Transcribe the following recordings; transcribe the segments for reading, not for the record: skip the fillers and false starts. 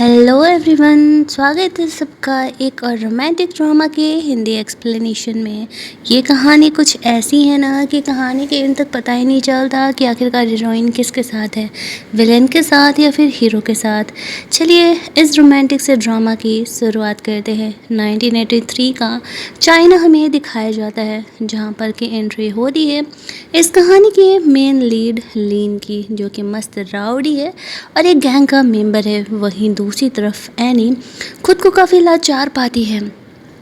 Hello everyone, स्वागत है सबका एक और रोमांटिक ड्रामा के हिंदी एक्सप्लेनेशन में। ये कहानी कुछ ऐसी है ना कि कहानी के एंड तक पता ही नहीं चलता कि आखिरकार हीरोइन किसके साथ है, विलेन के साथ या फिर हीरो के साथ। चलिए इस रोमांटिक से ड्रामा की शुरुआत करते हैं। 1983 का चाइना हमें दिखाया जाता है, जहाँ पर की एंट्री होती है इस कहानी की मेन लीड लीन की, जो कि मस्त राउडी है और एक गैंग का मेंबर है। वहीं दूसरी तरफ एनी खुद को काफ़ी लाचार पाती है।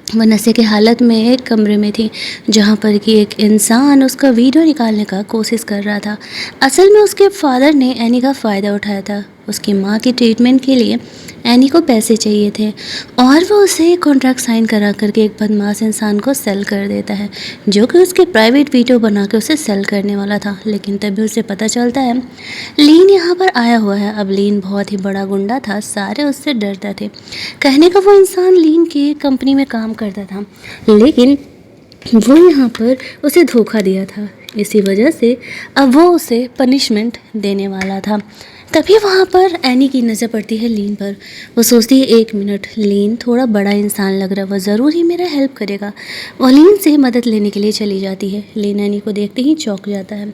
वह नशे की हालत में एक कमरे में थी, जहाँ पर कि एक इंसान उसका वीडियो निकालने का कोशिश कर रहा था। असल में उसके फादर ने एनी का फ़ायदा उठाया था। उसकी माँ की ट्रीटमेंट के लिए एनी को पैसे चाहिए थे और वो उसे कॉन्ट्रैक्ट साइन करा करके एक बदमाश इंसान को सेल कर देता है, जो कि उसके प्राइवेट वीडियो बना के उसे सेल करने वाला था। लेकिन तभी उसे पता चलता है लीन यहाँ पर आया हुआ है। अब लीन बहुत ही बड़ा गुंडा था, सारे उससे डरते थे। कहने का वो इंसान लीन की कंपनी में काम करता था, लेकिन वो यहाँ पर उसे धोखा दिया था। इसी वजह से अब वो उसे पनिशमेंट देने वाला था। तभी वहाँ पर एनी की नज़र पड़ती है लीन पर। वो सोचती है, एक मिनट, लीन थोड़ा बड़ा इंसान लग रहा है, वह ज़रूर ही मेरा हेल्प करेगा। वो लीन से मदद लेने के लिए चली जाती है। लीन एनी को देखते ही चौंक जाता है।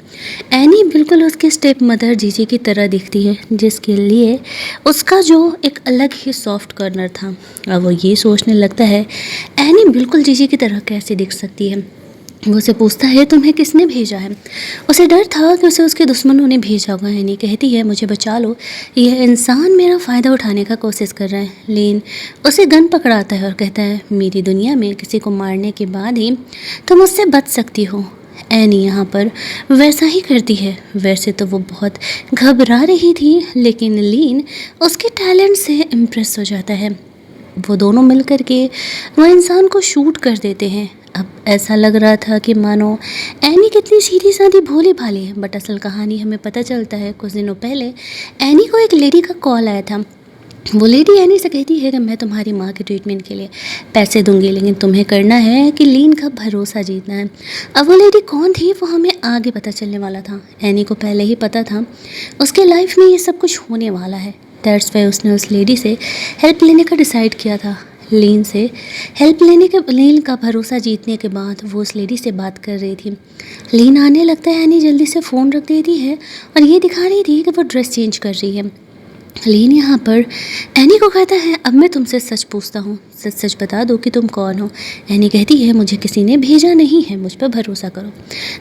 एनी बिल्कुल उसके स्टेप मदर जीजी की तरह दिखती है, जिसके लिए उसका जो एक अलग ही सॉफ्ट कॉर्नर था। अब वो ये सोचने लगता है एनी बिल्कुल जीजी की तरह कैसे दिख सकती है। वो उसे पूछता है, तुम्हें किसने भेजा है? उसे डर था कि उसे उसके दुश्मनों ने भेजा होगा। एनी कहती है, मुझे बचा लो, यह इंसान मेरा फ़ायदा उठाने का कोशिश कर रहा है। लीन उसे गन पकड़ाता है और कहता है, मेरी दुनिया में किसी को मारने के बाद ही तुम उससे बच सकती हो। एनी यहाँ पर वैसा ही करती है। वैसे तो वो बहुत घबरा रही थी, लेकिन लीन उसके टैलेंट से इम्प्रेस हो जाता है। वो दोनों मिल कर के वह इंसान को शूट कर देते हैं। अब ऐसा लग रहा था कि मानो एनी कितनी सीधी सादी भोली भाली है, बट असल कहानी हमें पता चलता है कुछ दिनों पहले एनी को एक लेडी का कॉल आया था। वो लेडी एनी से कहती है कि मैं तुम्हारी माँ के ट्रीटमेंट के लिए पैसे दूंगी, लेकिन तुम्हें करना है कि लीन का भरोसा जीतना है। अब वो लेडी कौन थी वो हमें आगे पता चलने वाला था। एनी को पहले ही पता था उसके लाइफ में ये सब कुछ होने वाला है। दैट्स वाई उसने उस लेडी से हेल्प लेने का डिसाइड किया था। लीन से हेल्प लेने के लीन का भरोसा जीतने के बाद वो उस लेडी से बात कर रही थी। लीन आने लगता है, एनी जल्दी से फ़ोन रख देती है और ये दिखा रही थी कि वो ड्रेस चेंज कर रही है। लीन यहाँ पर एनी को कहता है, अब मैं तुमसे सच पूछता हूँ, सच सच बता दो कि तुम कौन हो। एनी कहती है, मुझे किसी ने भेजा नहीं है, मुझ पर भरोसा करो।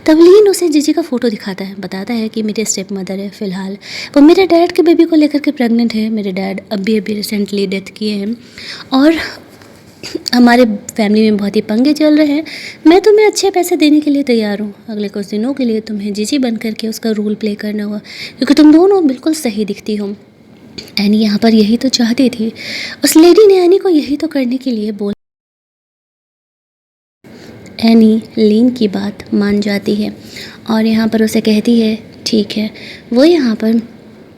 तब लीन उसे जीजी का फ़ोटो दिखाता है, बताता है कि मेरे स्टेप मदर है, फ़िलहाल वो मेरे डैड के बेबी को लेकर के प्रेग्नेंट है। मेरे डैड अभी रिसेंटली डेथ किए हैं और हमारे फैमिली में बहुत ही पंगे चल रहे हैं। मैं तुम्हें अच्छे पैसे देने के लिए तैयार हूँ। अगले कुछ दिनों के लिए तुम्हें जीजी बन करके उसका रोल प्ले करना होगा, क्योंकि तुम दोनों बिल्कुल सही दिखती हो। एनी यहाँ पर यही तो चाहती थी। उस लेडी ने एनी को यही तो करने के लिए बोला। एनी लीन की बात मान जाती है और यहाँ पर उसे कहती है, ठीक है। वो यहाँ पर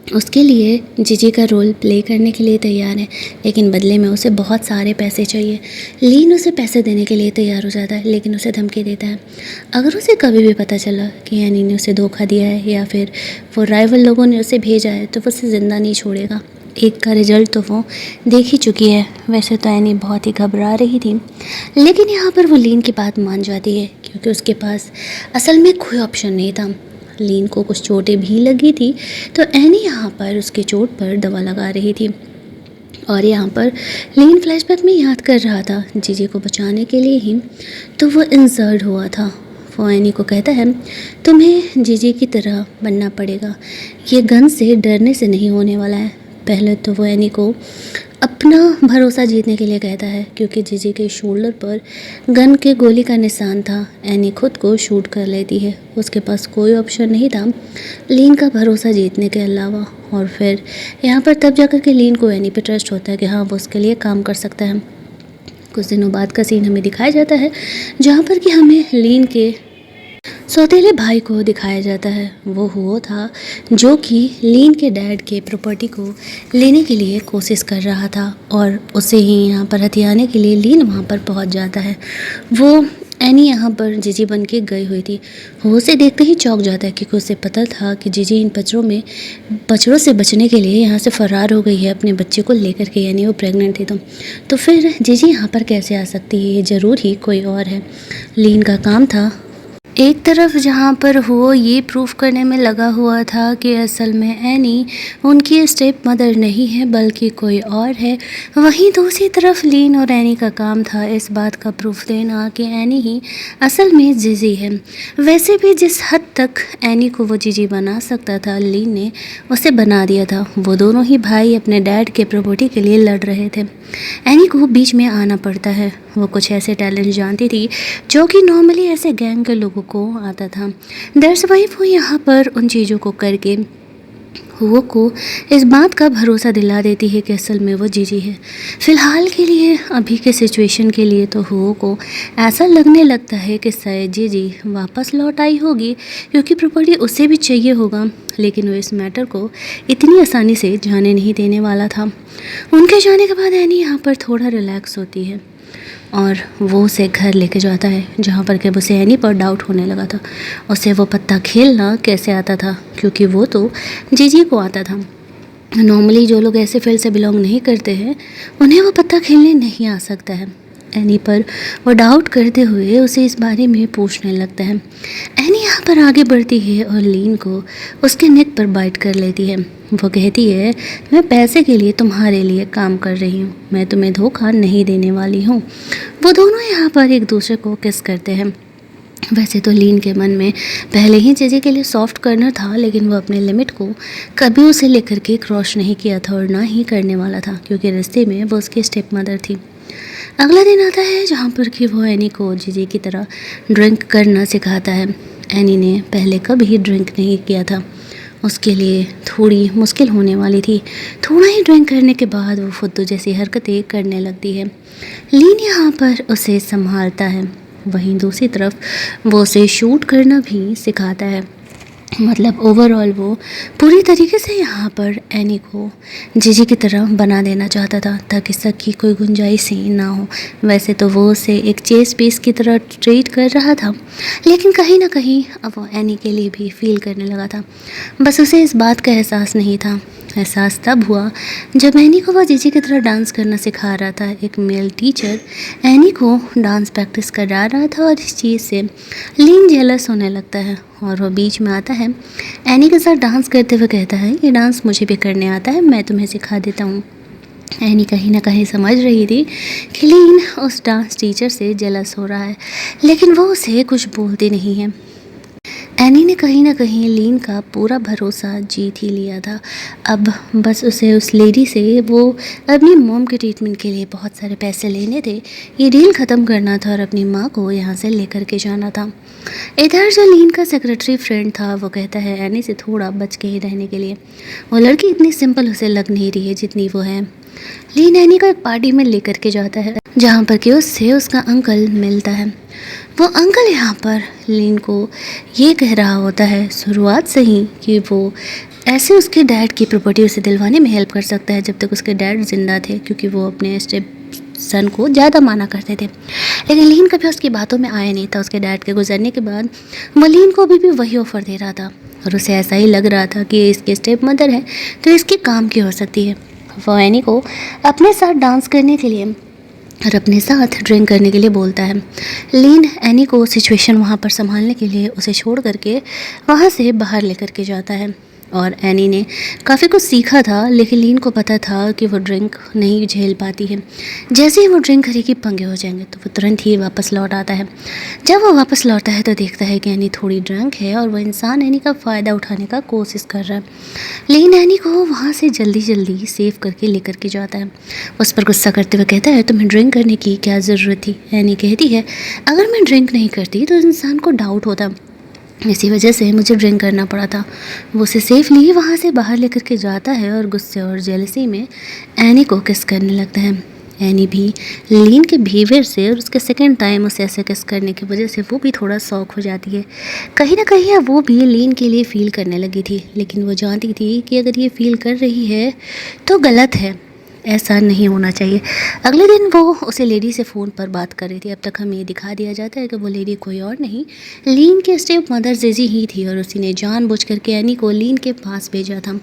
उसके लिए जीजी का रोल प्ले करने के लिए तैयार है, लेकिन बदले में उसे बहुत सारे पैसे चाहिए। लीन उसे पैसे देने के लिए तैयार हो जाता है, लेकिन उसे धमकी देता है, अगर उसे कभी भी पता चला कि एनी ने उसे धोखा दिया है या फिर वो राइवल लोगों ने उसे भेजा है, तो वो उसे ज़िंदा नहीं छोड़ेगा। एक का रिजल्ट तो वो देख ही चुकी है। वैसे तो एनी बहुत ही घबरा रही थी, लेकिन यहाँ पर वो लीन की बात मान जाती है, क्योंकि उसके पास असल में कोई ऑप्शन नहीं था। लीन को कुछ चोटें भी लगी थी, तो एनी यहाँ पर उसकी चोट पर दवा लगा रही थी और यहाँ पर लीन फ्लैशबैक में याद कर रहा था जीजी को बचाने के लिए ही तो वो इंजर्ड हुआ था। वो एनी को कहता है, तुम्हें जीजी की तरह बनना पड़ेगा, ये गन से डरने से नहीं होने वाला है। पहले तो वो एनी को अपना भरोसा जीतने के लिए कहता है, क्योंकि जीजी के शोल्डर पर गन के गोली का निशान था। एनी खुद को शूट कर लेती है, उसके पास कोई ऑप्शन नहीं था लीन का भरोसा जीतने के अलावा। और फिर यहाँ पर तब जाकर के लीन को एनी पे ट्रस्ट होता है कि हाँ, वो उसके लिए काम कर सकता है। कुछ दिनों बाद का सीन हमें दिखाया जाता है, जहाँ पर कि हमें लीन के सौतेले भाई को दिखाया जाता है। वो था जो कि लीन के डैड के प्रॉपर्टी को लेने के लिए कोशिश कर रहा था और उसे ही यहाँ पर हथियाने के लिए लीन वहाँ पर पहुँच जाता है। वो एनी यहाँ पर जीजी बन के गई हुई थी। वो उसे देखते ही चौंक जाता है क्योंकि उसे पता था कि जीजी इन बछड़ों से बचने के लिए यहाँ से फ़रार हो गई है अपने बच्चे को लेकर के, यानी वो प्रेग्नेंट थी। तो फिर जीजी यहाँ पर कैसे आ सकती है? ये ज़रूर ही कोई और है। लीन का काम था एक तरफ जहाँ पर वो ये प्रूफ करने में लगा हुआ था कि असल में एनी उनकी स्टेप मदर नहीं है बल्कि कोई और है, वहीं दूसरी तरफ लीन और एनी का काम था इस बात का प्रूफ देना कि एनी ही असल में जीजी है। वैसे भी जिस हद तक एनी को वो जीजी बना सकता था, लीन ने उसे बना दिया था। वो दोनों ही भाई अपने डैड के प्रॉपर्टी के लिए लड़ रहे थे। एनी को बीच में आना पड़ता है। वो कुछ ऐसे टैलेंट जानती थी जो कि नॉर्मली ऐसे गैंग के लोगों को आता था। दैट्स वाई वो यहाँ पर उन चीज़ों को करके हुओ को इस बात का भरोसा दिला देती है कि असल में वो जीजी है। फ़िलहाल के लिए, अभी के सिचुएशन के लिए तो हुओ को ऐसा लगने लगता है कि शायद जीजी वापस लौट आई होगी क्योंकि प्रॉपर्टी उसे भी चाहिए होगा, लेकिन वो इस मैटर को इतनी आसानी से जाने नहीं देने वाला था। उनके जाने के बाद एनी यहाँ पर थोड़ा रिलैक्स होती है और वो उसे घर लेके जाता है जहाँ पर कि उसे एनी पर डाउट होने लगा था। उसे वो पत्ता खेलना कैसे आता था, क्योंकि वो तो जीजी को आता था। नॉर्मली जो लोग ऐसे फील्ड से बिलोंग नहीं करते हैं उन्हें वो पत्ता खेलने नहीं आ सकता है। एनी पर वो डाउट करते हुए उसे इस बारे में पूछने लगता है। एनी यहाँ पर आगे बढ़ती है और लीन को उसके नेक पर बाइट कर लेती है। वो कहती है, मैं पैसे के लिए तुम्हारे लिए काम कर रही हूँ, मैं तुम्हें धोखा नहीं देने वाली हूँ। वो दोनों यहाँ पर एक दूसरे को किस करते हैं। वैसे तो लीन के मन में पहले ही जीजी के लिए सॉफ्ट कॉर्नर था, लेकिन वो अपने लिमिट को कभी उसे लेकर के क्रॉस नहीं किया था और ना ही करने वाला था, क्योंकि रिश्ते में वो उसकी स्टेप मदर थी। अगला दिन आता है जहाँ पर कि वो एनी को जीजी की तरह ड्रिंक करना सिखाता है। एनी ने पहले कभी ड्रिंक नहीं किया था, उसके लिए थोड़ी मुश्किल होने वाली थी। थोड़ा ही ड्रिंक करने के बाद वो फुद्दू जैसी हरकतें करने लगती है। लीन यहाँ पर उसे संभालता है, वहीं दूसरी तरफ वो उसे शूट करना भी सिखाता है। मतलब ओवरऑल वो पूरी तरीके से यहाँ पर एनी को जीजी की तरह बना देना चाहता था ताकि शक की कोई गुंजाइश ही ना हो। वैसे तो वो उसे एक चेस पीस की तरह ट्रीट कर रहा था, लेकिन कहीं ना कहीं अब वो एनी के लिए भी फील करने लगा था। बस उसे इस बात का एहसास नहीं था। एहसास तब हुआ जब एनी को वो जीजी की तरह डांस करना सिखा रहा था। एक मेल टीचर एनी को डांस प्रैक्टिस करा रहा था और इस चीज़ से लीन जेलस होने लगता है और वो बीच में आता है। एनी के साथ डांस करते हुए कहता है, ये डांस मुझे भी करने आता है, मैं तुम्हें सिखा देता हूँ। एनी कहीं ना कहीं समझ रही थी कि लीन उस डांस टीचर से जेलस हो रहा है, लेकिन वो उसे कुछ बोलती नहीं है। एनी ने कहीं ना कहीं लीन का पूरा भरोसा जीत ही लिया था। अब बस उसे उस लेडी से वो अपनी मॉम के ट्रीटमेंट के लिए बहुत सारे पैसे लेने थे, ये डील ख़त्म करना था और अपनी माँ को यहाँ से लेकर के जाना था। इधर जो लीन का सेक्रेटरी फ्रेंड था वो कहता है एनी से थोड़ा बच के ही रहने के लिए। वो लड़की इतनी सिंपल उसे लग नहीं रही है जितनी वो है। लीन एनी को एक पार्टी में लेकर के जाता है जहाँ पर कि उससे उसका अंकल मिलता है। वो अंकल यहाँ पर लीन को ये कह रहा होता है शुरुआत से ही कि वो ऐसे उसके डैड की प्रॉपर्टी उसे दिलवाने में हेल्प कर सकता है जब तक उसके डैड जिंदा थे, क्योंकि वो अपने स्टेप सन को ज़्यादा माना करते थे। लेकिन लीन कभी उसकी बातों में आया नहीं था। उसके डैड के गुजरने के बाद वो लीन को अभी भी वही ऑफ़र दे रहा था और उसे ऐसा ही लग रहा था कि इसकी स्टेप मदर है तो इसके काम की हो सकती है। वो एनी को अपने साथ डांस करने के लिए और अपने साथ ड्रिंक करने के लिए बोलता है। लीन एनी को सिचुएशन वहाँ पर संभालने के लिए उसे छोड़ करके वहाँ से बाहर लेकर के जाता है और एनी ने काफ़ी कुछ सीखा था, लेकिन लीन को पता था कि वो ड्रिंक नहीं झेल पाती है। जैसे ही वो ड्रिंक करेगी पंगे हो जाएंगे, तो वो तुरंत ही वापस लौट आता है। जब वो वापस लौटता है तो देखता है कि एनी थोड़ी ड्रंक है और वो इंसान एनी का फ़ायदा उठाने का कोशिश कर रहा है। लेकिन एनी को वहाँ से जल्दी जल्दी सेव करके लेकर के जाता है। उस पर गुस्सा करते हुए कहता है, तुम्हें ड्रिंक करने की क्या ज़रूरत थी? एनी कहती है, अगर मैं ड्रिंक नहीं करती तो इंसान को डाउट होता, इसी वजह से मुझे ड्रिंक करना पड़ा था। वो उसे सेफली वहाँ से बाहर लेकर के जाता है और गुस्से और जेलसी में एनी को किस करने लगता है। एनी भी लीन के बिहेवियर से और उसके सेकंड टाइम उसे ऐसे किस करने की वजह से वो भी थोड़ा शौक हो जाती है। कहीं ना कहीं वो भी लीन के लिए फ़ील करने लगी थी, लेकिन वो जानती थी कि अगर ये फ़ील कर रही है तो गलत है। ऐसा नहीं होना चाहिए। अगले दिन वो उसे लेडी से फ़ोन पर बात कर रही थी। अब तक हमें ये दिखा दिया जाता है कि वो लेडी कोई और नहीं, लीन के स्टेप मदर जेजी ही थी, और उसी ने जानबूझ करके एनी को लीन के पास भेजा था।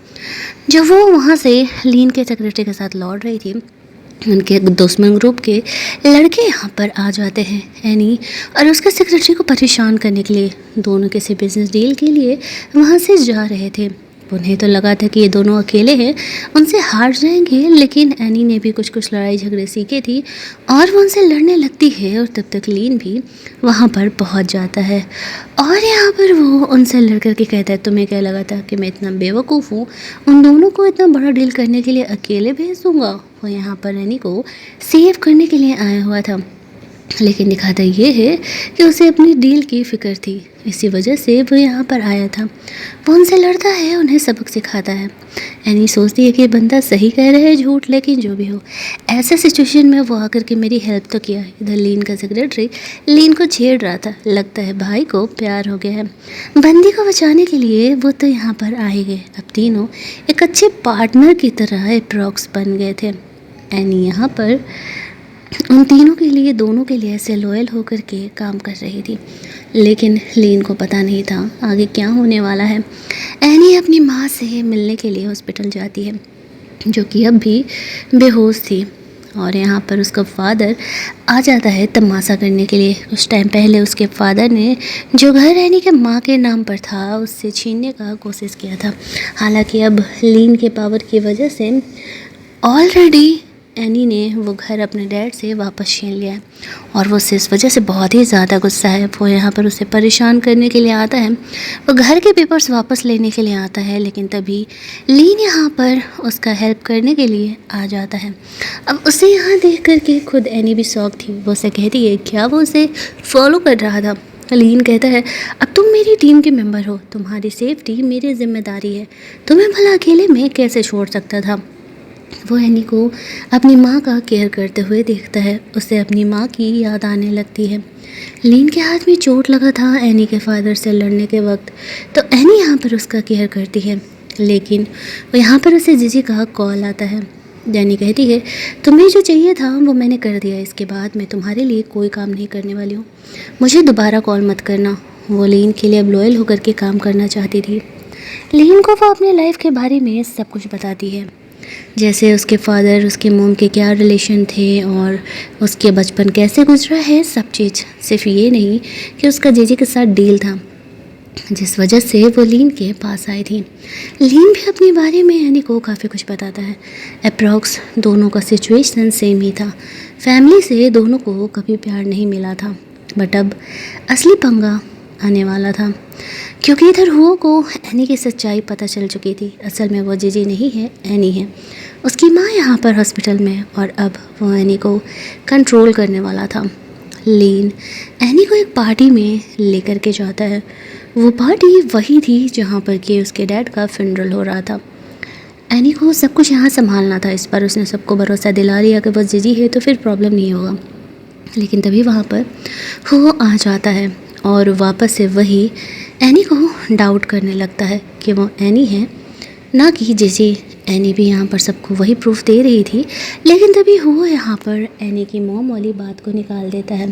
जब वो वहाँ से लीन के सेक्रेटरी के साथ लौट रही थी, उनके दुश्मन ग्रुप के लड़के यहाँ पर आ जाते हैं। एनी और उसके सेक्रेटरी को परेशान करने के लिए दोनों किसी बिजनेस डील के लिए वहाँ से जा रहे थे। उन्हें तो लगा था कि ये दोनों अकेले हैं, उनसे हार जाएंगे, लेकिन एनी ने भी कुछ लड़ाई झगड़े सीखे थी और वो उनसे लड़ने लगती है। और तब तक लीन भी वहाँ पर पहुँच जाता है और यहाँ पर वो उनसे लड़ कर के कहता है, तुम्हें क्या लगा था कि मैं इतना बेवकूफ़ हूँ, उन दोनों को इतना बड़ा डील करने के लिए अकेले भेज दूँगा। वो यहाँ पर एनी को सेव करने के लिए आया हुआ था, लेकिन ये है कि उसे अपनी डील की फ़िक्र थी, इसी वजह से वो यहाँ पर आया था। वो उनसे लड़ता है, उन्हें सबक सिखाता है। एनी सोचती है कि ये बंदा सही कह रहा है झूठ, लेकिन जो भी हो, ऐसे सिचुएशन में वो आकर के मेरी हेल्प तो किया। इधर लीन का सेक्रेटरी लीन को छेड़ रहा था, लगता है भाई को प्यार हो गया है। बंदी को बचाने के लिए वो तो यहाँ पर आए गए। अब तीनों एक अच्छे पार्टनर की तरह अप्रॉक्स बन गए थे। एनी यहाँ पर उन तीनों के लिए, दोनों के लिए ऐसे लॉयल होकर के काम कर रही थी, लेकिन लीन को पता नहीं था आगे क्या होने वाला है। एनी अपनी माँ से मिलने के लिए हॉस्पिटल जाती है, जो कि अब भी बेहोश थी, और यहाँ पर उसका फादर आ जाता है तमाशा करने के लिए। कुछ टाइम पहले उसके फादर ने जो घर एनी के माँ के नाम पर था उससे छीनने का कोशिश किया था। हालांकि अब लीन के पावर की वजह से ऑलरेडी एनी ने वो घर अपने डैड से वापस छीन लिया है, और वो इस वजह से बहुत ही ज़्यादा गुस्सा है। वो यहाँ पर उसे परेशान करने के लिए आता है, वो घर के पेपर्स वापस लेने के लिए आता है, लेकिन तभी लीन यहाँ पर उसका हेल्प करने के लिए आ जाता है। अब उसे यहाँ देख कर के खुद एनी भी शौक थी। वो उसे कहती है क्या वो उसे फॉलो कर रहा था। लीन कहता है अब तुम मेरी टीम के मेंबर हो, तुम्हारी सेफ्टी मेरी जिम्मेदारी है, तुम्हें भला अकेले में कैसे छोड़ सकता था। वो एनी को अपनी माँ का केयर करते हुए देखता है, उसे अपनी माँ की याद आने लगती है। लीन के हाथ में चोट लगा था एनी के फादर से लड़ने के वक्त, तो एनी यहाँ पर उसका केयर करती है, लेकिन वो यहाँ पर उसे जीजी का कॉल आता है। एनी कहती है तुम्हें जो चाहिए था वो मैंने कर दिया, इसके बाद मैं तुम्हारे लिए कोई काम नहीं करने वाली हूँ, मुझे दोबारा कॉल मत करना। वो लीन के लिए अब लॉयल होकर के काम करना चाहती थी। लीन को वो अपने लाइफ के बारे में सब कुछ बताती है, जैसे उसके फादर, उसके मोम के क्या रिलेशन थे और उसके बचपन कैसे गुजरा है, सब चीज़। सिर्फ ये नहीं कि उसका जीजी के साथ डील था जिस वजह से वो लीन के पास आई थी। लीन भी अपने बारे में एनी को काफ़ी कुछ बताता है। अप्रॉक्स दोनों का सिचुएशन सेम ही था, फैमिली से दोनों को कभी प्यार नहीं मिला था, बट अब असली पंगा आने वाला था, क्योंकि इधर हुओ को एनी की सच्चाई पता चल चुकी थी। असल में वो जीजी नहीं है, एनी है। उसकी माँ यहाँ पर हॉस्पिटल में है, और अब वो एनी को कंट्रोल करने वाला था। लीन एनी को एक पार्टी में लेकर के जाता है। वो पार्टी वही थी जहाँ पर कि उसके डैड का फ्यूनरल हो रहा था। एनी को सब कुछ यहाँ संभालना था, इस पर उसने सबको भरोसा दिला दिया कि वो जीजी है तो फिर प्रॉब्लम नहीं होगा। लेकिन तभी वहाँ पर वो आ जाता है और वापस से वही एनी को डाउट करने लगता है कि वो एनी है ना कि जीजी। एनी भी यहाँ पर सबको वही प्रूफ दे रही थी, लेकिन तभी हुआ यहाँ पर एनी की मॉम वाली बात को निकाल देता है।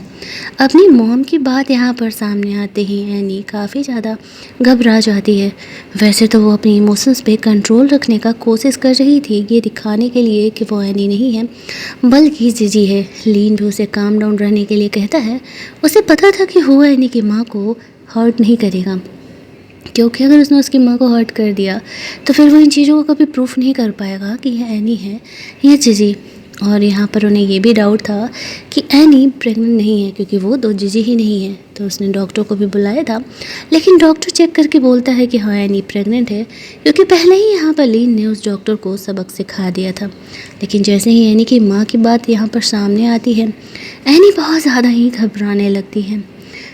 अपनी मॉम की बात यहाँ पर सामने आते ही एनी काफ़ी ज़्यादा घबरा जाती है। वैसे तो वो अपनी इमोशंस पे कंट्रोल रखने का कोशिश कर रही थी, ये दिखाने के लिए कि वो एनी नहीं है बल्कि जीजी है। लीन भी उसे काम डाउन रहने के लिए कहता है। उसे पता था कि हुआ एनी की माँ को हर्ट नहीं करेगा, क्योंकि अगर उसने उसकी माँ को हर्ट कर दिया तो फिर वो इन चीज़ों को कभी प्रूफ नहीं कर पाएगा कि यह एनी है, ये जीजी। और यहाँ पर उन्हें ये भी डाउट था कि एनी प्रेग्नेंट नहीं है, क्योंकि वो दो जीजी ही नहीं है। तो उसने डॉक्टर को भी बुलाया था, लेकिन डॉक्टर चेक करके बोलता है कि हाँ एनी प्रेग्नेंट है, क्योंकि पहले ही यहाँ पर लीन ने उस डॉक्टर को सबक सिखा दिया था। लेकिन जैसे ही एनी की माँ की बात यहाँ पर सामने आती है, एनी बहुत ज़्यादा ही घबराने लगती है।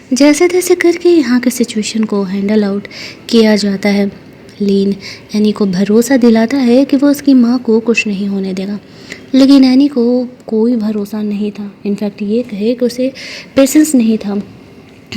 जैसे तैसे करके यहाँ के सिचुएशन को हैंडल आउट किया जाता है। लीन एनी को भरोसा दिलाता है कि वो उसकी माँ को कुछ नहीं होने देगा, लेकिन एनी को कोई भरोसा नहीं था। इनफैक्ट ये कहे कि उसे पेशेंस नहीं था,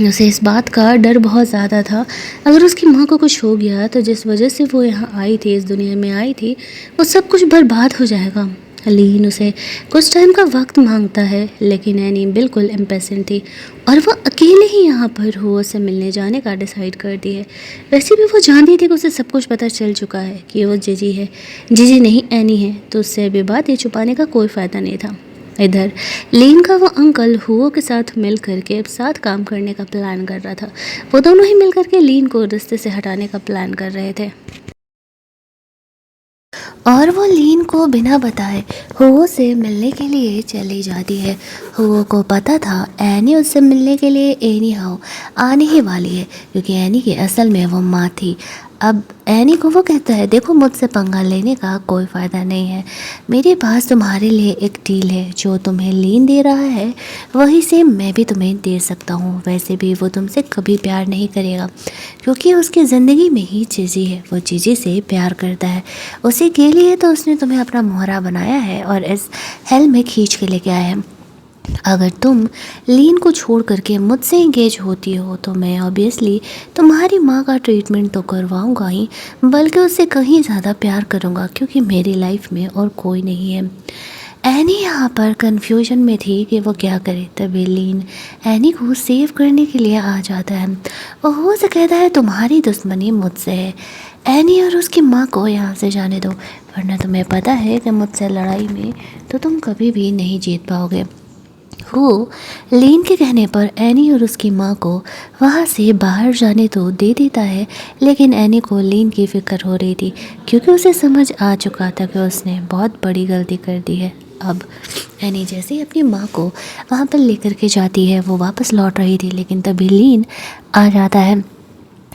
उसे इस बात का डर बहुत ज़्यादा था अगर उसकी माँ को कुछ हो गया तो जिस वजह से वो यहाँ आई थी, इस दुनिया में आई थी, वो सब कुछ बर्बाद हो जाएगा। लीन उसे कुछ टाइम का वक्त मांगता है, लेकिन एनी बिल्कुल इम्पेशेंट थी और वो अकेले ही यहाँ पर हुओ से मिलने जाने का डिसाइड करती है। वैसे भी वो जानती थी कि उसे सब कुछ पता चल चुका है कि वो जीजी है, जीजी नहीं एनी है, तो उससे अभी बात ये छुपाने का कोई फ़ायदा नहीं था। इधर लीन का वो अंकल हुओ के साथ मिल करके साथ काम करने का प्लान कर रहा था। वो दोनों ही मिल करके लीन को रास्ते से हटाने का प्लान कर रहे थे और वो लीन को बिना बताए हुओ से मिलने के लिए चली जाती है। हुओ को पता था एनी उससे मिलने के लिए एनी हाउ आने ही वाली है, क्योंकि एनी की असल में वो माँ थी। अब एनी को वो कहता है, देखो मुझसे पंगा लेने का कोई फ़ायदा नहीं है, मेरे पास तुम्हारे लिए एक डील है। जो तुम्हें लीन दे रहा है वही से मैं भी तुम्हें दे सकता हूँ। वैसे भी वो तुमसे कभी प्यार नहीं करेगा, क्योंकि उसकी ज़िंदगी में ही जीजी है, वो जीजी से प्यार करता है। उसी के लिए तो उसने तुम्हें अपना मोहरा बनाया है और इस हेल में खींच के लेके आया है। अगर तुम लीन को छोड़ करके मुझसे इंगेज होती हो तो मैं ऑब्वियसली तुम्हारी माँ का ट्रीटमेंट तो करवाऊँगा ही, बल्कि उससे कहीं ज़्यादा प्यार करूँगा, क्योंकि मेरी लाइफ में और कोई नहीं है। एनी यहाँ पर कन्फ्यूजन में थी कि वो क्या करे, तभी लीन एनी को सेव करने के लिए आ जाता है। वो हो से कहता है, तुम्हारी दुश्मनी मुझसे है एनी, और उसकी माँ को यहाँ से जाने दो, वरना तुम्हें पता है कि मुझसे लड़ाई में तो तुम कभी भी नहीं जीत पाओगे। वो लीन के कहने पर एनी और उसकी माँ को वहाँ से बाहर जाने तो दे देता है, लेकिन एनी को लीन की फ़िक्र हो रही थी, क्योंकि उसे समझ आ चुका था कि उसने बहुत बड़ी गलती कर दी है। अब एनी जैसे ही अपनी माँ को वहाँ पर लेकर के जाती है, वो वापस लौट रही थी, लेकिन तभी लीन आ जाता है।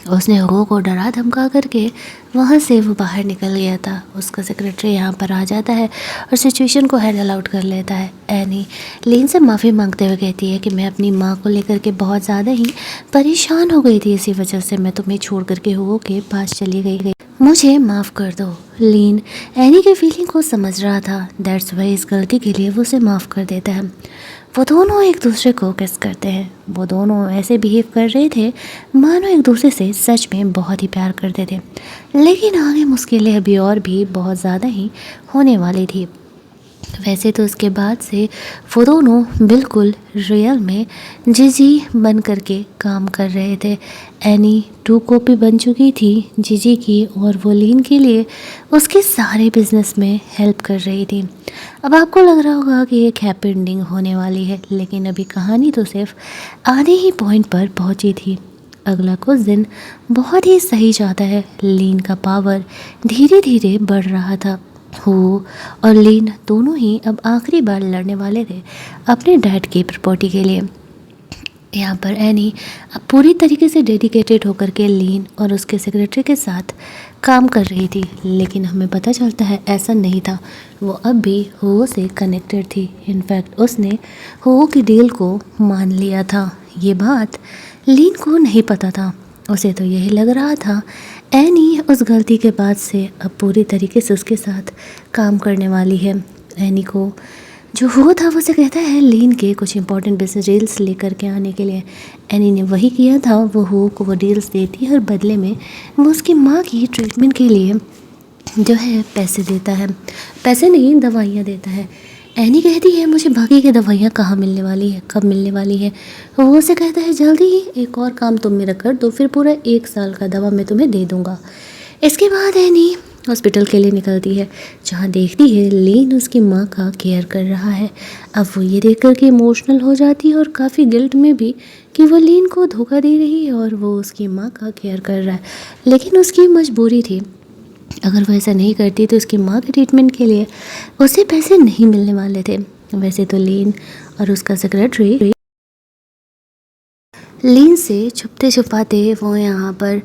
उसने हुओ को डरा धमका करके वहाँ से वो बाहर निकल गया था। उसका सेक्रेटरी यहाँ पर आ जाता है और सिचुएशन को हैंडल आउट कर लेता है। एनी लीन से माफ़ी मांगते हुए कहती है कि मैं अपनी माँ को लेकर के बहुत ज़्यादा ही परेशान हो गई थी, इसी वजह से मैं तुम्हें छोड़ करके हुओ के पास चली गई, मुझे माफ़ कर दो। लीन एनी के फीलिंग को समझ रहा था, दैट्स वाई इस गलती के लिए वो उसे माफ़ कर देता है। वो दोनों एक दूसरे को किस करते हैं। वो दोनों ऐसे बिहेव कर रहे थे मानो एक दूसरे से सच में बहुत ही प्यार करते थे, लेकिन आगे मुश्किलें अभी और भी बहुत ज़्यादा ही होने वाली थी। वैसे तो उसके बाद से वो दोनों बिल्कुल रियल में जीजी बन करके काम कर रहे थे। एनी 2 कॉपी बन चुकी थी जीजी की, और वो लीन के लिए उसके सारे बिजनेस में हेल्प कर रही थी। अब आपको लग रहा होगा कि एक हैप्पी एंडिंग होने वाली है, लेकिन अभी कहानी तो सिर्फ आधे ही पॉइंट पर पहुंची थी। अगला कुछ दिन बहुत ही सही जाता है। लीन का पावर धीरे धीरे बढ़ रहा था। हो और लीन दोनों ही अब आखिरी बार लड़ने वाले थे अपने डैड की प्रॉपर्टी के लिए। यहाँ पर एनी अब पूरी तरीके से डेडिकेटेड होकर के लीन और उसके सेक्रेटरी के साथ काम कर रही थी, लेकिन हमें पता चलता है ऐसा नहीं था। वो अब भी हो से कनेक्टेड थी। इनफैक्ट उसने हो की डील को मान लिया था। ये बात लीन को नहीं पता था। उसे तो यही लग रहा था एनी उस गलती के बाद से अब पूरी तरीके से उसके साथ काम करने वाली है। एनी को जो हुआ था वो से कहता है लीन के कुछ इंपॉर्टेंट बिजनेस डील्स लेकर के आने के लिए। एनी ने वही किया था। वो हुओ को वो डील्स देती है और बदले में वो उसकी माँ की ट्रीटमेंट के लिए जो है पैसे देता है। पैसे नहीं, दवाइयाँ देता है। एनी कहती है, मुझे बाकी की दवाइयाँ कहाँ मिलने वाली है, कब मिलने वाली है। वो उसे कहता है, जल्दी ही, एक और काम तुम मेरा कर दो, फिर पूरा 1 साल का दवा मैं तुम्हें दे दूँगा। इसके बाद एनी हॉस्पिटल के लिए निकलती है, जहाँ देखती है लीन उसकी माँ का केयर कर रहा है। अब वो ये देख कर के इमोशनल हो जाती है और काफ़ी गिल्ट में भी कि वो लीन को धोखा दे रही है और वो उसकी माँ का केयर कर रहा है, लेकिन उसकी मजबूरी थी। अगर वो ऐसा नहीं करती तो उसकी माँ के ट्रीटमेंट के लिए उसे पैसे नहीं मिलने वाले थे। वैसे तो लीन और उसका सेक्रेटरी लीन से छुपते छुपाते वो यहाँ पर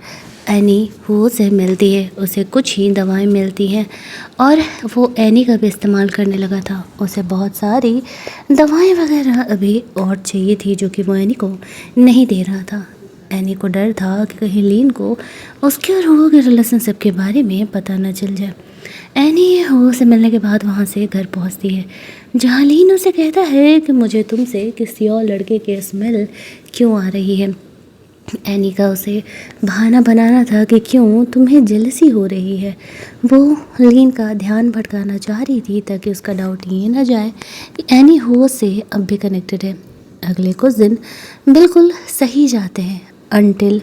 एनी वो से मिलती है। उसे कुछ ही दवाएं मिलती हैं और वो एनी का भी इस्तेमाल करने लगा था। उसे बहुत सारी दवाएं वगैरह अभी और चाहिए थी, जो कि वो एनी को नहीं दे रहा था। एनी को डर था कि कहीं लीन को उसके और हुओ के रिलेशनशिप के बारे में पता न चल जाए। एनी हुओ से मिलने के बाद वहाँ से घर पहुँचती है, जहाँ लीन उसे कहता है कि मुझे तुमसे किसी और लड़के की स्मेल क्यों आ रही है। एनी का उसे बहाना बनाना था कि क्यों तुम्हें जेलसी हो रही है। वो लीन का ध्यान भटकाना चाह रही थी ताकि उसका डाउट ये ना जाए कि एनी हो से अब भी कनेक्टेड है। अगले कुछ दिन बिल्कुल सही जाते हैं अनटिल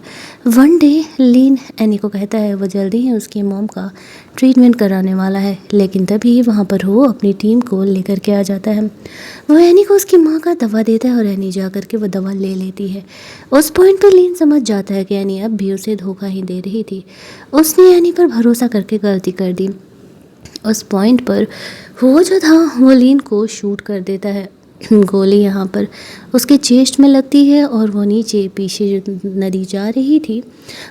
वन डे लीन एनी को कहता है वो जल्दी ही उसकी मॉम का ट्रीटमेंट कराने वाला है, लेकिन तभी वहाँ पर वो अपनी टीम को लेकर के आ जाता है। वो एनी को उसकी माँ का दवा देता है और एनी जा कर के वो दवा ले लेती है। उस पॉइंट पर लीन समझ जाता है कि एनी अब भी उसे धोखा ही दे रही थी। उसने एनी पर भरोसा करके गलती कर दी। उस पॉइंट पर वो जो था वो लीन को शूट कर देता है। गोली यहाँ पर उसके चेस्ट में लगती है और वो नीचे पीछे जो नदी जा रही थी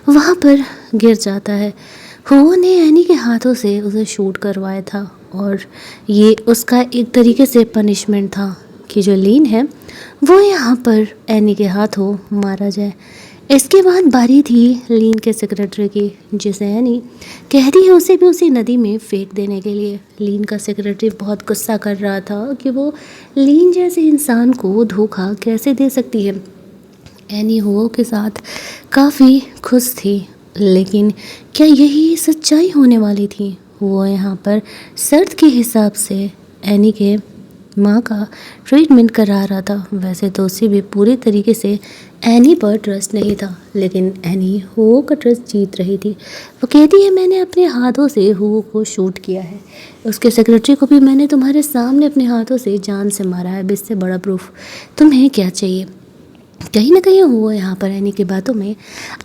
वहाँ पर गिर जाता है। हो ने एनी के हाथों से उसे शूट करवाया था और ये उसका एक तरीके से पनिशमेंट था कि जो लीन है वो यहाँ पर एनी के हाथों मारा जाए। इसके बाद बारी थी लीन के सेक्रेटरी की, जिसे एनी कहती है उसे भी उसी नदी में फेंक देने के लिए। लीन का सेक्रेटरी बहुत गुस्सा कर रहा था कि वो लीन जैसे इंसान को धोखा कैसे दे सकती है। एनी हो के साथ काफ़ी खुश थी, लेकिन क्या यही सच्चाई होने वाली थी? वो यहाँ पर शर्त के हिसाब से एनी के माँ का ट्रीटमेंट करा रहा था। वैसे तो उसे भी पूरी तरीके से एनी पर ट्रस्ट नहीं था, लेकिन एनी हो का ट्रस्ट जीत रही थी। वो कहती है मैंने अपने हाथों से हो को शूट किया है, उसके सेक्रेटरी को भी मैंने तुम्हारे सामने अपने हाथों से जान से मारा है, अब इससे बड़ा प्रूफ तुम्हें क्या चाहिए। कहीं ना कहीं वो यहाँ पर एनी की बातों में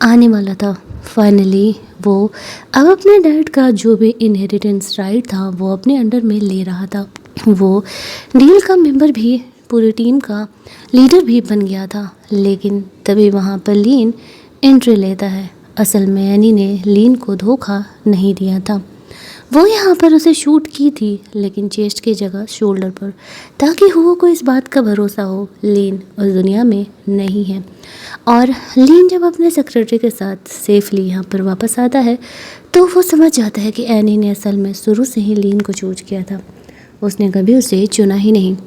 आने वाला था। फाइनली वो अब अपने डैड का जो भी इनहेरिटेंस राइट था वो अपने अंडर में ले रहा था। वो डील का मेंबर भी, पूरी टीम का लीडर भी बन गया था। लेकिन तभी वहाँ पर लीन एंट्री लेता है। असल में एनी ने लीन को धोखा नहीं दिया था। वो यहाँ पर उसे शूट की थी, लेकिन चेस्ट की जगह शोल्डर पर, ताकि हुओ को इस बात का भरोसा हो लीन उस दुनिया में नहीं है। और लीन जब अपने सेक्रेटरी के साथ सेफली यहाँ पर वापस आता है तो वो समझ जाता है कि एनी ने असल में शुरू से ही लीन को चूज किया था, उसने कभी उसे चुना ही नहीं।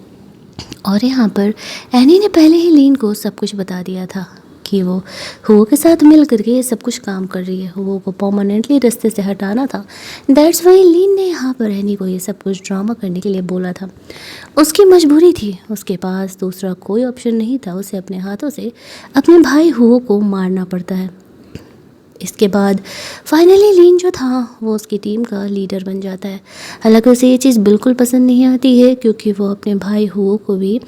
और यहाँ पर एनी ने पहले ही लीन को सब कुछ बता दिया था कि वो हुओ के साथ मिल करके ये सब कुछ काम कर रही है, हुओ को परमानेंटली रास्ते से हटाना था। दैट्स वाई लीन ने यहाँ पर एनी को ये सब कुछ ड्रामा करने के लिए बोला था। उसकी मजबूरी थी, उसके पास दूसरा कोई ऑप्शन नहीं था, उसे अपने हाथों से अपने भाई हुओ को मारना पड़ता है। इसके बाद फाइनली लीन जो था वो उसकी टीम का लीडर बन जाता है। हालांकि उसे ये चीज़ बिल्कुल पसंद नहीं आती है, क्योंकि वो अपने भाई हुओ को भी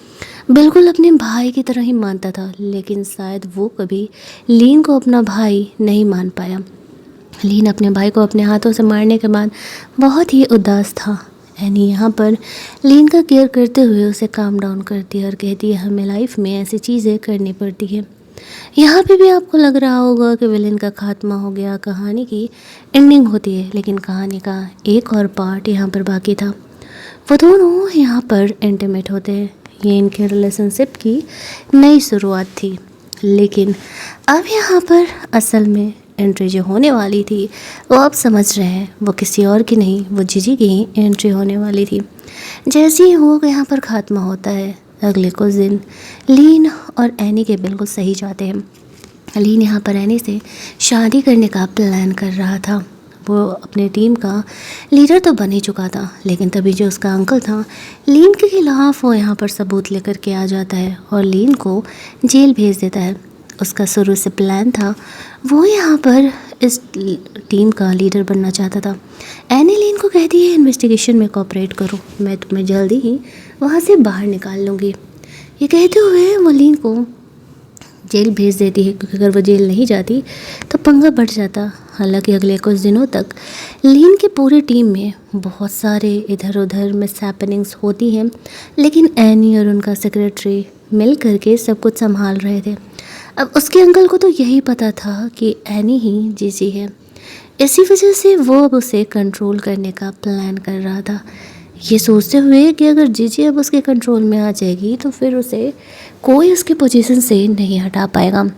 बिल्कुल अपने भाई की तरह ही मानता था, लेकिन शायद वो कभी लीन को अपना भाई नहीं मान पाया। लीन अपने भाई को अपने हाथों से मारने के बाद बहुत ही उदास था। एनी यहाँ पर लीन का केयर करते हुए उसे काम डाउन करती है और कहती है हमें लाइफ में ऐसी चीज़ें करनी पड़ती है। यहाँ पे भी आपको लग रहा होगा कि विलेन का खात्मा हो गया, कहानी की एंडिंग होती है, लेकिन कहानी का एक और पार्ट यहाँ पर बाकी था। वो दोनों यहाँ पर इंटीमेट होते हैं। ये इनके रिलेशनशिप की नई शुरुआत थी, लेकिन अब यहाँ पर असल में एंट्री जो होने वाली थी वो आप समझ रहे हैं, वो किसी और की नहीं, वो जीजी की ही एंट्री होने वाली थी। जैसे ही वो यहाँ पर खात्मा होता है, अगले कुछ दिन लीन और एनी के बिल्कुल सही जाते हैं। लीन यहाँ पर एनी से शादी करने का प्लान कर रहा था। वो अपने टीम का लीडर तो बन ही चुका था, लेकिन तभी जो उसका अंकल था लीन के खिलाफ वो यहाँ पर सबूत लेकर के आ जाता है और लीन को जेल भेज देता है। उसका शुरू से प्लान था, वो यहाँ पर इस टीम का लीडर बनना चाहता था। एनी लीन को कहती है इन्वेस्टिगेशन में कोऑपरेट करो, मैं तुम्हें जल्दी ही वहाँ से बाहर निकाल लूँगी। ये कहते हुए वो लीन को जेल भेज देती है, क्योंकि अगर वो जेल नहीं जाती तो पंगा बढ़ जाता। हालांकि अगले कुछ दिनों तक लीन की पूरी टीम में बहुत सारे इधर उधर मिस हैपनिंग्स होती हैं, लेकिन एनी और उनका सेक्रेटरी मिल करके सब कुछ संभाल रहे थे। अब उसके अंकल को तो यही पता था कि एनी ही जीजी है, इसी वजह से वो अब उसे कंट्रोल करने का प्लान कर रहा था, ये सोचते हुए कि अगर जीजी अब उसके कंट्रोल में आ जाएगी तो फिर उसे कोई उसके पोजीशन से नहीं हटा पाएगा।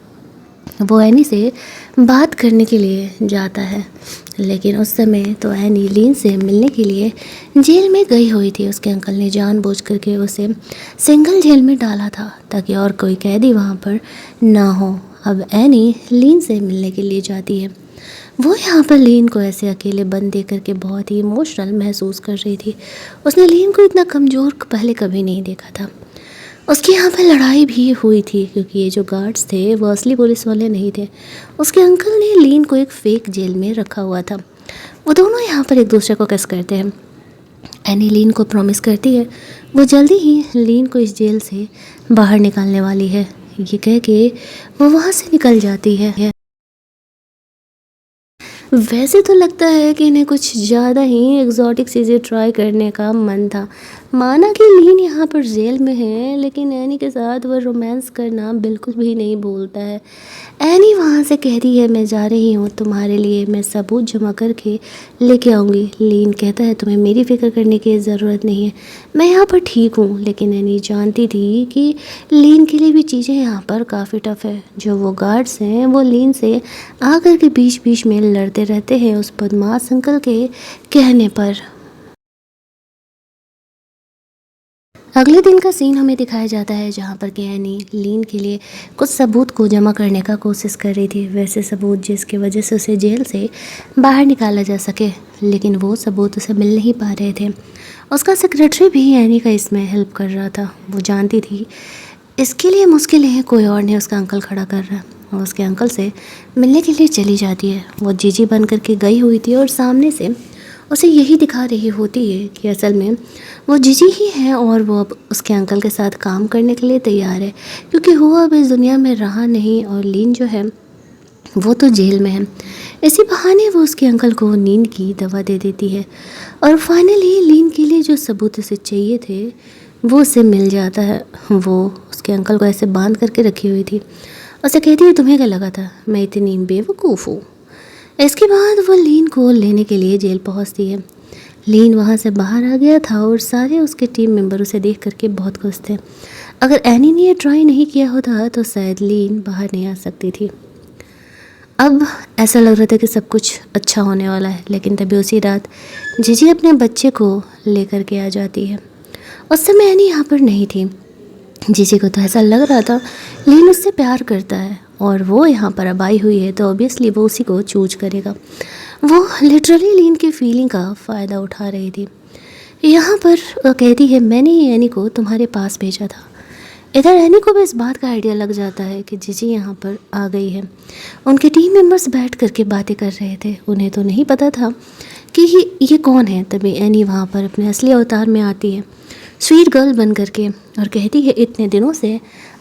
वो एनी से बात करने के लिए जाता है, लेकिन उस समय तो एनी लीन से मिलने के लिए जेल में गई हुई थी। उसके अंकल ने जानबूझ करके उसे सिंगल जेल में डाला था ताकि और कोई कैदी वहाँ पर ना हो। अब एनी लीन से मिलने के लिए जाती है। वो यहाँ पर लीन को ऐसे अकेले बंद देख करके बहुत ही इमोशनल महसूस कर रही थी। उसने लीन को इतना कमज़ोर पहले कभी नहीं देखा था। उसकी यहाँ पर लड़ाई भी हुई थी क्योंकि ये जो गार्ड्स थे वो असली पुलिस वाले नहीं थे। उसके अंकल ने लीन को एक फ़ेक जेल में रखा हुआ था। वो दोनों यहाँ पर एक दूसरे को किस करते हैं। एनी लीन को प्रॉमिस करती है वो जल्दी ही लीन को इस जेल से बाहर निकालने वाली है। ये कह के वो वहाँ से निकल जाती है। वैसे तो लगता है कि इन्हें कुछ ज़्यादा ही एग्जॉटिक चीज़ें ट्राई करने का मन था। माना कि लीन यहाँ पर जेल में है, लेकिन एनी के साथ वह रोमांस करना बिल्कुल भी नहीं भूलता है। एनी वहाँ से कहती है मैं जा रही हूँ तुम्हारे लिए, मैं सबूत जमा करके लेके आऊँगी। लीन कहता है तुम्हें मेरी फ़िक्र करने की ज़रूरत नहीं है, मैं यहाँ पर ठीक हूँ। लेकिन एनी जानती थी कि लीन के लिए भी चीज़ें यहाँ पर काफ़ी टफ है। जो वो गार्ड्स हैं वो लीन से आकर के बीच बीच में लड़ते रहते हैं उस बदमाश अंकल के कहने पर। अगले दिन का सीन हमें दिखाया जाता है जहाँ पर कि एनी लीन के लिए कुछ सबूत को जमा करने का कोशिश कर रही थी। वैसे सबूत जिसकी वजह से उसे जेल से बाहर निकाला जा सके, लेकिन वो सबूत उसे मिल नहीं पा रहे थे। उसका सेक्रेटरी भी एनी का इसमें हेल्प कर रहा था। वो जानती थी इसके लिए मुश्किल है, कोई और नहीं उसका अंकल खड़ा कर रहा है। और उसके अंकल से मिलने के लिए चली जाती है। वो जीजी बन करके गई हुई थी और सामने से उसे यही दिखा रही होती है कि असल में वो जीजी ही है और वो अब उसके अंकल के साथ काम करने के लिए तैयार है, क्योंकि वो अब इस दुनिया में रहा नहीं और लीन जो है वो तो जेल में है। इसी बहाने वो उसके अंकल को नींद की दवा दे देती है और फाइनली लीन के लिए जो सबूत उसे चाहिए थे वो उसे मिल जाता है। वो उसके अंकल को ऐसे बांध करके रखी हुई थी। उसे कहती है तुम्हें क्या लगा था मैं इतनी बेवकूफ़ हूँ। इसके बाद वो लीन को लेने के लिए जेल पहुँचती है। लीन वहाँ से बाहर आ गया था और सारे उसके टीम मेंबर उसे देख करके बहुत खुश थे। अगर एनी ने ये ट्राई नहीं किया होता तो शायद लीन बाहर नहीं आ सकती थी। अब ऐसा लग रहा था कि सब कुछ अच्छा होने वाला है, लेकिन तभी उसी रात जीजी अपने बच्चे को लेकर के आ जाती है। उस समय एनी यहाँ पर नहीं थी। जीजी को तो ऐसा लग रहा था लीन उससे प्यार करता है और वो यहाँ पर अब आई हुई है तो ऑब्वियसली वो उसी को चूज करेगा। वो लिटरली लीन की फीलिंग का फ़ायदा उठा रही थी। यहाँ पर वो कहती है मैंने ही एनी को तुम्हारे पास भेजा था। इधर एनी को भी इस बात का आइडिया लग जाता है कि जीजी यहाँ पर आ गई है। उनके टीम मेंबर्स बैठ करके बातें कर रहे थे। उन्हें तो नहीं पता था कि ये कौन है। तभी एनी वहाँ पर अपने असली अवतार में आती है, स्वीट गर्ल बन करके, और कहती है इतने दिनों से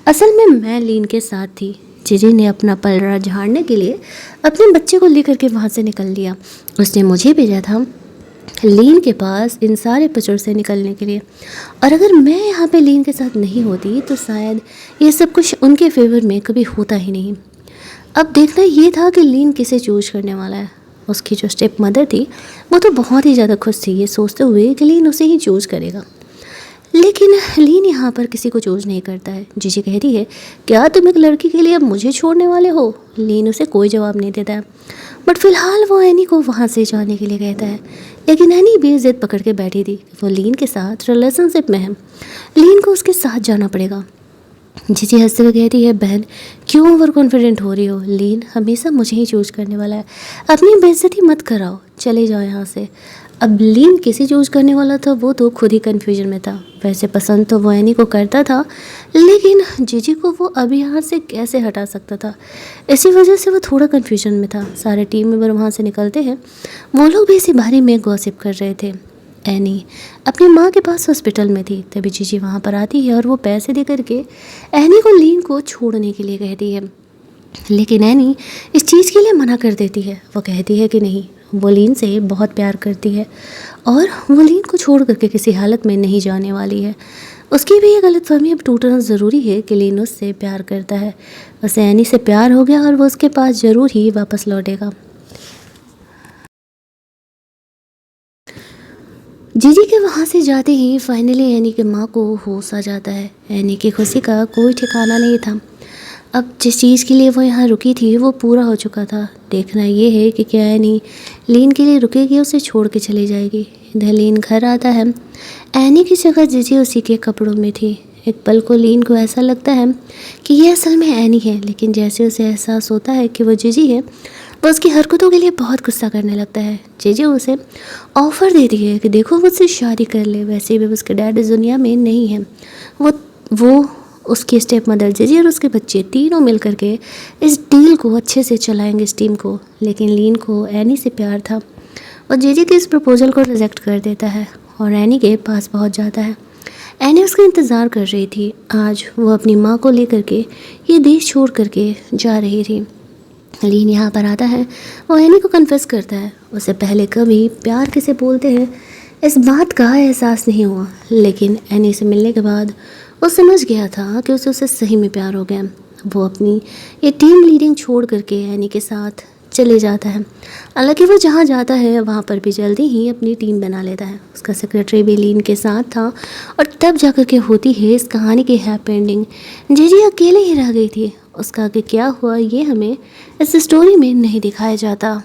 असल में मैं लीन के साथ थी। जीजी ने अपना पलड़ा झाड़ने के लिए अपने बच्चे को लेकर के वहाँ से निकल लिया। उसने मुझे भेजा था लीन के पास इन सारे पचड़ से निकलने के लिए, और अगर मैं यहाँ पे लीन के साथ नहीं होती तो शायद ये सब कुछ उनके फेवर में कभी होता ही नहीं। अब देखना ये था कि लीन किसे चूज करने वाला है। उसकी जो स्टेप मदर थी वो तो बहुत ही ज़्यादा खुश थी ये सोचते हुए कि लीन उसे ही चूज करेगा, लेकिन लीन यहाँ पर किसी को चूज नहीं करता है। जीजी कहती है क्या तुम एक लड़की के लिए अब मुझे छोड़ने वाले हो। लीन उसे कोई जवाब नहीं देता है, बट फिलहाल वो एनी को वहाँ से जाने के लिए कहता है। लेकिन एनी भी जिद पकड़ के बैठी थी, वो लीन के साथ रिलेशनशिप में है, लीन को उसके साथ जाना पड़ेगा। जीजी हंसते हुए कहती है बहन क्यों ओवर कॉन्फिडेंट हो रही हो, लीन हमेशा मुझे ही चूज करने वाला है, अपनी बेइज्जती मत कराओ, चले जाओ यहाँ से। अब लीन किसे चूज करने वाला था वो तो खुद ही कन्फ्यूजन में था। वैसे पसंद तो वो एनी को करता था, लेकिन जीजी को वो अभी यहाँ से कैसे हटा सकता था, इसी वजह से वो थोड़ा कन्फ्यूजन में था। सारे टीम मेंबर वहाँ से निकलते हैं। वो लोग भी इसी बारे में गॉसिप कर रहे थे। एनी अपनी माँ के पास हॉस्पिटल में थी, तभी जीजी वहाँ पर आती है और वो पैसे दे करके एनी को लीन को छोड़ने के लिए कहती है। लेकिन एनी इस चीज़ के लिए मना कर देती है। वो कहती है कि नहीं, वो लीन से बहुत प्यार करती है और वो लीन को छोड़ करके किसी हालत में नहीं जाने वाली है। उसकी भी ये गलतफहमी अब टूटना ज़रूरी है कि लीन उससे प्यार करता है। उसे एनी से प्यार हो गया और वो उसके पास ज़रूर ही वापस लौटेगा। जीजी के वहाँ से जाते ही फाइनली एनी के माँ को होश आ जाता है। एनी की खुशी का कोई ठिकाना नहीं था। अब जिस चीज़ के लिए वो यहाँ रुकी थी वो पूरा हो चुका था। देखना ये है कि क्या एनी लीन के लिए रुकेगी, उसे छोड़ के चली जाएगी। इधर लीन घर आता है। एनी की जगह जीजी उसी के कपड़ों में थी। एक पल को लीन को ऐसा लगता है कि ये असल में एनी है, लेकिन जैसे उसे एहसास होता है कि वो जीजी है, वो उसकी हरकतों के लिए बहुत गुस्सा करने लगता है। जीजी उसे ऑफ़र देती है कि देखो मुझसे शादी कर ले, वैसे भी उसके डैड इस दुनिया में नहीं है। वो उसकी स्टेप मदर जीजी और उसके बच्चे तीनों मिल करके इस डील को अच्छे से चलाएंगे, इस टीम को। लेकिन लीन को एनी से प्यार था। वो जीजी के इस प्रपोज़ल को रिजेक्ट कर देता है और एनी के पास पहुंच जाता है। एनी उसका इंतज़ार कर रही थी। आज वो अपनी माँ को लेकर के ये देश छोड़ करके जा रही थी। लीन यहाँ पर आता है, वो एनी को कन्फेस करता है उसे पहले कभी प्यार किसे बोलते हैं इस बात का एहसास नहीं हुआ, लेकिन एनी से मिलने के बाद वो समझ गया था कि उसे सही में प्यार हो गया। वो अपनी ये टीम लीडिंग छोड़ करके एनी के साथ चले जाता है। हालांकि वो जहाँ जाता है वहाँ पर भी जल्दी ही अपनी टीम बना लेता है। उसका सेक्रेटरी भी लीन के साथ था और तब जाकर के होती है इस कहानी की हैप्पी एंडिंग। जीजी अकेले ही रह गई थी। उसका आगे क्या हुआ ये हमें इस स्टोरी में नहीं दिखाया जाता।